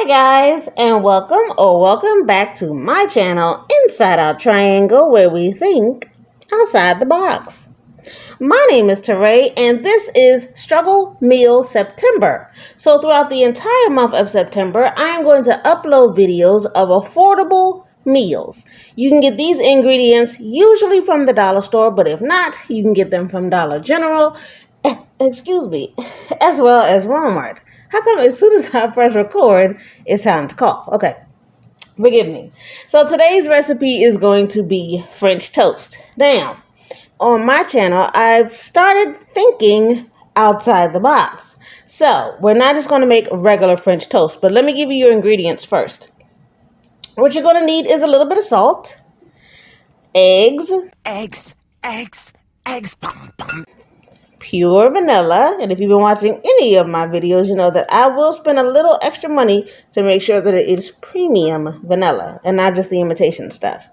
Guys, and welcome back to my channel, Inside Out Triangle, where we think outside the box. My name is Teray, and this is Struggle Meal September. So throughout the entire month of September, I am going to upload videos of affordable meals. You can get these ingredients usually from the dollar store, but if not, you can get them from Dollar General, as well as Walmart. How come as soon as I press record, it's time to cough? Okay, forgive me. So today's recipe is going to be French toast. Now, on my channel, I've started thinking outside the box. So, we're not just going to make regular French toast, but let me give you your ingredients first. What you're going to need is a little bit of salt, eggs, pure vanilla, and if you've been watching any of my videos, you know that I will spend a little extra money to make sure that it is premium vanilla and not just the imitation stuff.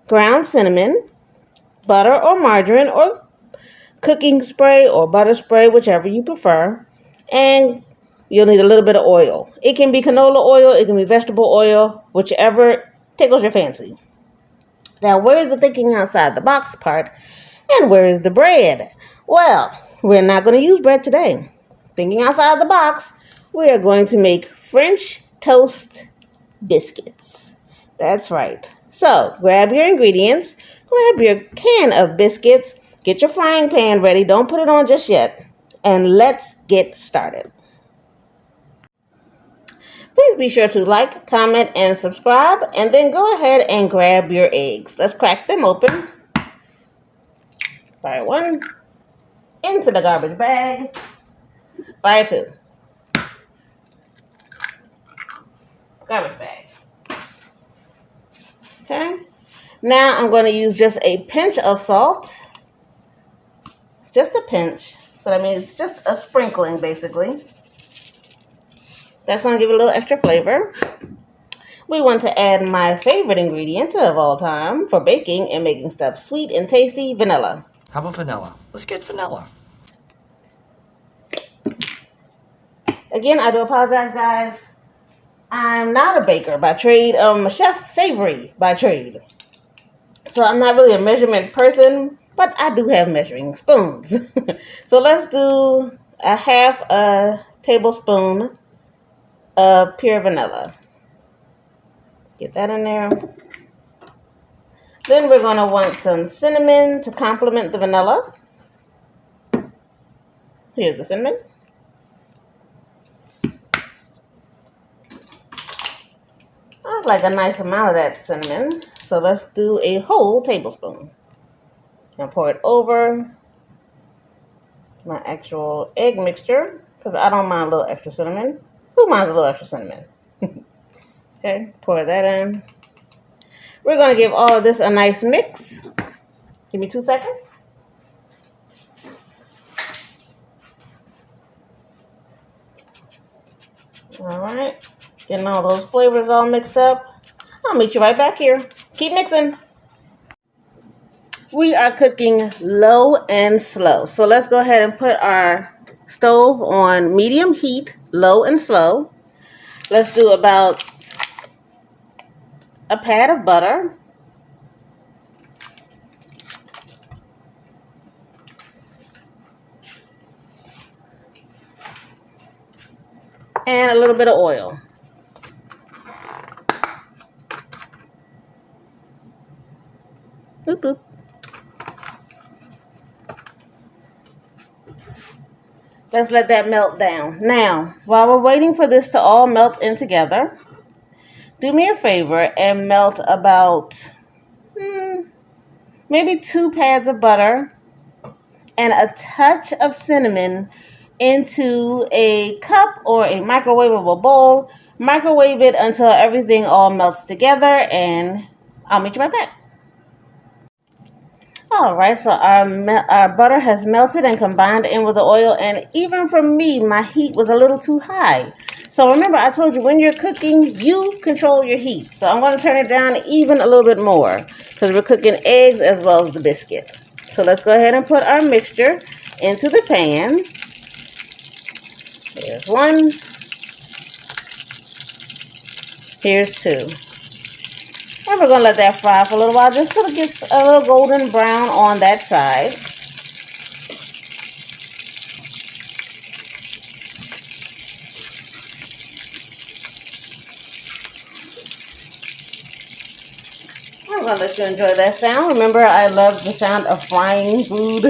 Ground cinnamon, butter or margarine or cooking spray or butter spray, whichever you prefer, and you'll need a little bit of oil. It can be canola oil, it can be vegetable oil, whichever tickles your fancy. Now, where is the thinking outside the box part, and where is the bread? Well, we're not going to use bread today. Thinking outside the box, we are going to make French toast biscuits. That's right. So, grab your ingredients, grab your can of biscuits, get your frying pan ready, don't put it on just yet, and let's get started. Please be sure to like, comment, and subscribe, and then go ahead and grab your eggs. Let's crack them open. Fire one into the garbage bag. Fire two. Garbage bag. Okay. Now I'm going to use just a pinch of salt. Just a pinch. So that means just a sprinkling, basically. That's going to give it a little extra flavor. We want to add my favorite ingredient of all time for baking and making stuff sweet and tasty, vanilla. How about vanilla? Let's get vanilla. Again, I do apologize, guys. I'm not a baker by trade. I'm a chef savory by trade. So I'm not really a measurement person, but I do have measuring spoons. So let's do a half a tablespoon of pure vanilla. Get that in there. Then we're going to want some cinnamon to complement the vanilla. Here's the cinnamon. I like a nice amount of that cinnamon. So let's do a whole tablespoon. And pour it over my actual egg mixture, because I don't mind a little extra cinnamon. Who minds a little extra cinnamon? Okay, pour that in. We're going to give all of this a nice mix. Give me 2 seconds. All right, getting all those flavors all mixed up. I'll meet you right back here. Keep mixing. We are cooking low and slow. So let's go ahead and put our stove on medium heat, low and slow. Let's do about a pat of butter. And a little bit of oil. Boop, boop. Let's let that melt down. Now, while we're waiting for this to all melt in together, do me a favor and melt about maybe 2 pads of butter and a touch of cinnamon into a cup or a microwavable bowl. Microwave it until everything all melts together, and I'll meet you right back. Alright, so our butter has melted and combined in with the oil, and even for me, my heat was a little too high. So remember, I told you when you're cooking, you control your heat. So I'm going to turn it down even a little bit more, because we're cooking eggs as well as the biscuit. So let's go ahead and put our mixture into the pan. There's one. Here's 2. And we're going to let that fry for a little while just till it gets a little golden brown on that side. I'm going to let you enjoy that sound. Remember, I love the sound of frying food,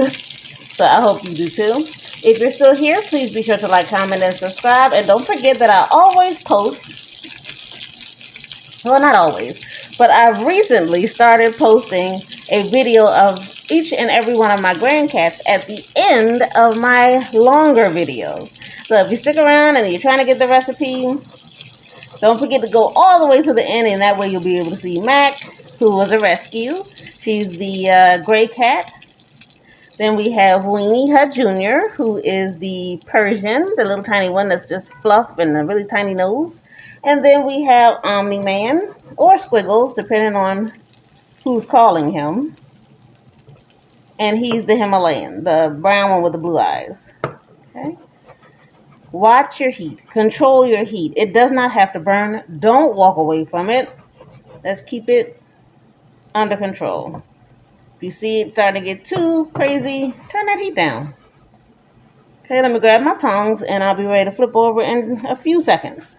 so I hope you do too. If you're still here, please be sure to like, comment, and subscribe. And don't forget that I always post, well, not always, but I've recently started posting a video of each and every one of my grandcats at the end of my longer videos. So if you stick around and you're trying to get the recipe, don't forget to go all the way to the end, and that way you'll be able to see Mac, who was a rescue. She's the gray cat. Then we have Weenie Hut Jr., who is the Persian, the little tiny one that's just fluff and a really tiny nose. And then we have Omni-Man, or Squiggles, depending on who's calling him. And he's the Himalayan, the brown one with the blue eyes. Okay. Watch your heat. Control your heat. It does not have to burn. Don't walk away from it. Let's keep it under control. If you see it starting to get too crazy, turn that heat down. Okay, let me grab my tongs and I'll be ready to flip over in a few seconds.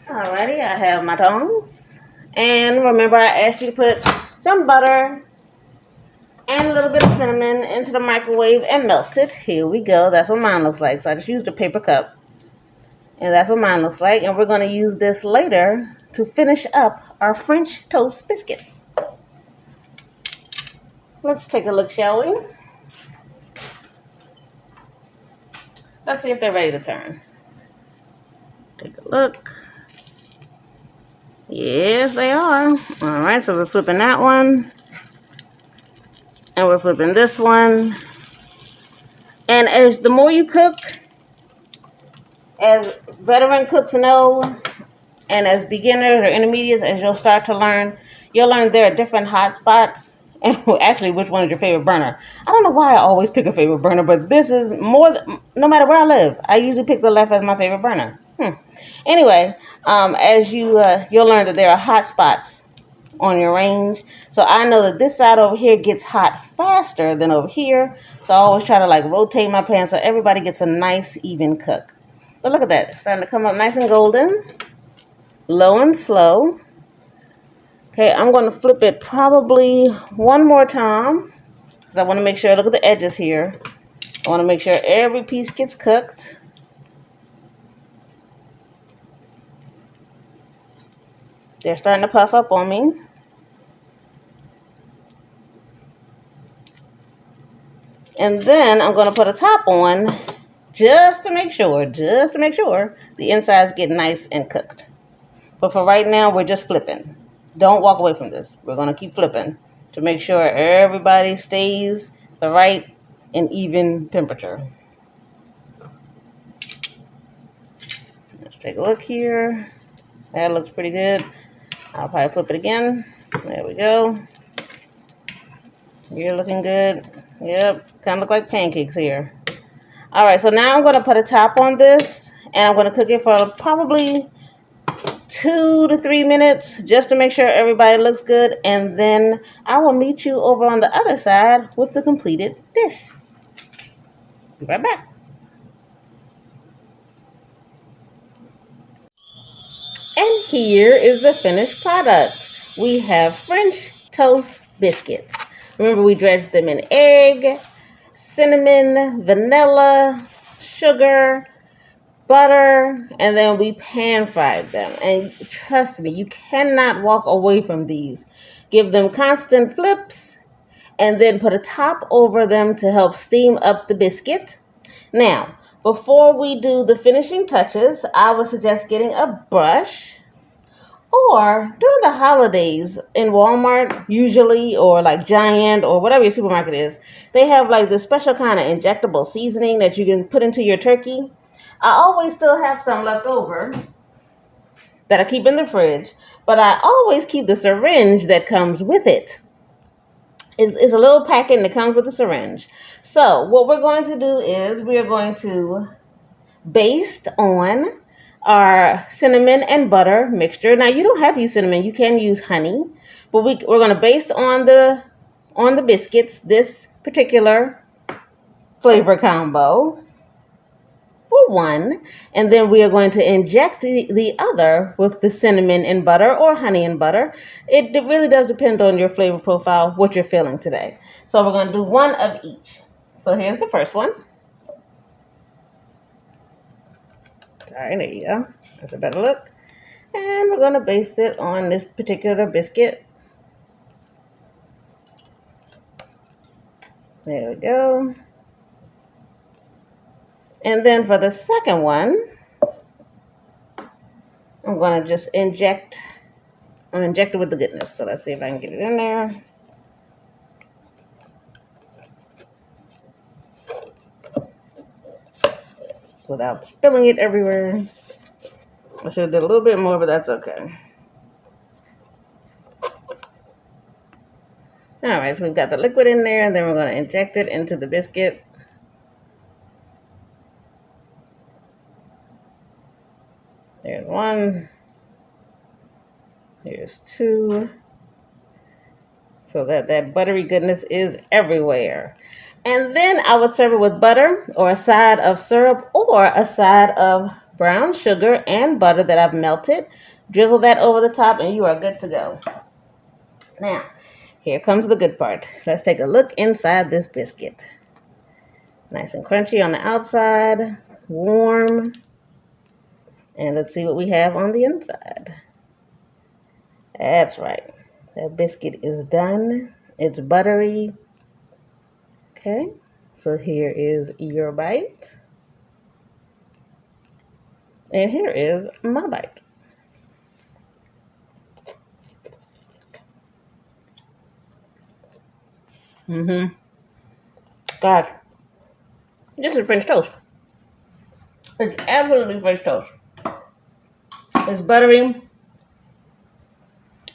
Alrighty, I have my tongs. And remember, I asked you to put some butter and a little bit of cinnamon into the microwave and melt it. Here we go. That's what mine looks like. So I just used a paper cup. And that's what mine looks like. And we're going to use this later to finish up our French toast biscuits. Let's take a look, shall we? Let's see if they're ready to turn. Take a look. Yes, they are. All right, so we're flipping that one. And we're flipping this one. And as the more you cook, as veteran cooks know, and as beginners or intermediates, as you'll start to learn, you'll learn there are different hot spots. And actually, which one is your favorite burner? I don't know why I always pick a favorite burner, but this is no matter where I live, I usually pick the left as my favorite burner. Anyway, as you'll learn that there are hot spots on your range. So I know that this side over here gets hot faster than over here. So I always try to rotate my pan so everybody gets a nice even cook. But look at that. It's starting to come up nice and golden. Low and slow. Okay, I'm going to flip it probably one more time. Because I want to make sure, look at the edges here. I want to make sure every piece gets cooked. They're starting to puff up on me. And then I'm going to put a top on just to make sure the insides get nice and cooked. But for right now, we're just flipping. Don't walk away from this. We're going to keep flipping to make sure everybody stays the right and even temperature. Let's take a look here. That looks pretty good. I'll probably flip it again. There we go. You're looking good. Yep, kind of look like pancakes here. All right, so now I'm going to put a top on this, and I'm going to cook it for probably 2 to 3 minutes just to make sure everybody looks good, and then I will meet you over on the other side with the completed dish. Be right back. And here is the finished product. We have French toast biscuits. Remember, we dredged them in egg, cinnamon, vanilla, sugar, butter, and then we pan fried them. And trust me, you cannot walk away from these. Give them constant flips and then put a top over them to help steam up the biscuit. Now, before we do the finishing touches, I would suggest getting a brush. Or during the holidays in Walmart, usually, or Giant, or whatever your supermarket is, they have this special kind of injectable seasoning that you can put into your turkey. I always still have some left over that I keep in the fridge, but I always keep the syringe that comes with it. It's a little packet and it comes with a syringe. So what we're going to do is we are going to baste on our cinnamon and butter mixture. Now you don't have to use cinnamon, you can use honey, but we're going to baste on the biscuits this particular flavor combo for one, and then we are going to inject the other with the cinnamon and butter or honey and butter. It really does depend on your flavor profile, what you're feeling today. So we're going to do one of each. So here's the first one. All right, there you go. That's a better look. And we're going to baste it on this particular biscuit. There we go. And then for the second one, I'm going to just inject it with the goodness. So let's see if I can get it in there. Without spilling it everywhere. I should have did a little bit more, but that's okay. Alright, so we've got the liquid in there, and then we're going to inject it into the biscuit. There's one. Here's two. So that buttery goodness is everywhere. And then I would serve it with butter or a side of syrup or a side of brown sugar and butter that I've melted. Drizzle that over the top and you are good to go. Now, here comes the good part. Let's take a look inside this biscuit. Nice and crunchy on the outside, warm. And let's see what we have on the inside. That's right. That biscuit is done. It's buttery. Okay, so here is your bite. And here is my bite. God, this is French toast. It's absolutely French toast. It's buttery.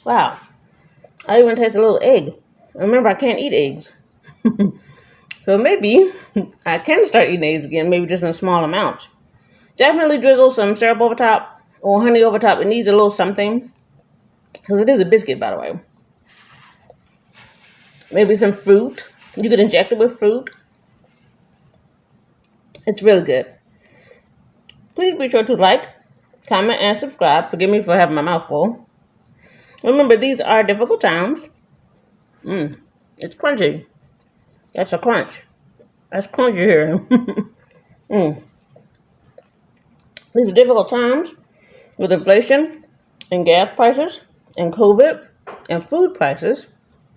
Wow. I even taste a little egg. Remember, I can't eat eggs. So maybe I can start eating eggs again, maybe just in small amounts. Definitely drizzle some syrup over top or honey over top. It needs a little something. Because it is a biscuit, by the way. Maybe some fruit. You could inject it with fruit. It's really good. Please be sure to like, comment, and subscribe. Forgive me for having my mouth full. Remember, these are difficult times. It's crunchy. That's a crunch. That's crunchy here. These are difficult times with inflation and gas prices and COVID and food prices.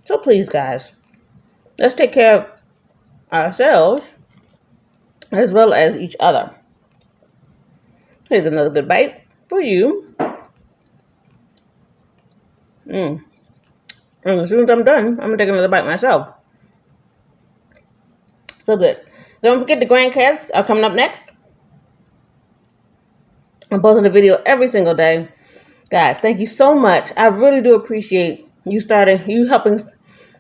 So please, guys, let's take care of ourselves as well as each other. Here's another good bite for you. And as soon as I'm done, I'm going to take another bite myself. So good. Don't forget the grandcats are coming up next. I'm posting a video every single day. Guys, thank you so much. I really do appreciate you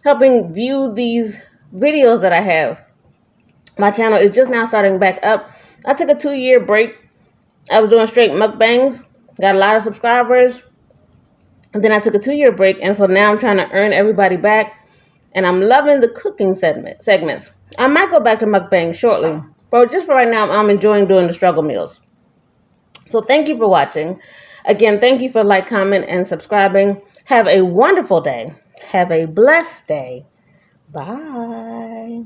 helping view these videos that I have. My channel is just now starting back up. I took a 2-year break. I was doing straight mukbangs. Got a lot of subscribers. And then I took a 2-year break. And so now I'm trying to earn everybody back. And I'm loving the cooking segments. I might go back to mukbang shortly. But just for right now, I'm enjoying doing the struggle meals. So thank you for watching. Again, thank you for like, comment, and subscribing. Have a wonderful day. Have a blessed day. Bye.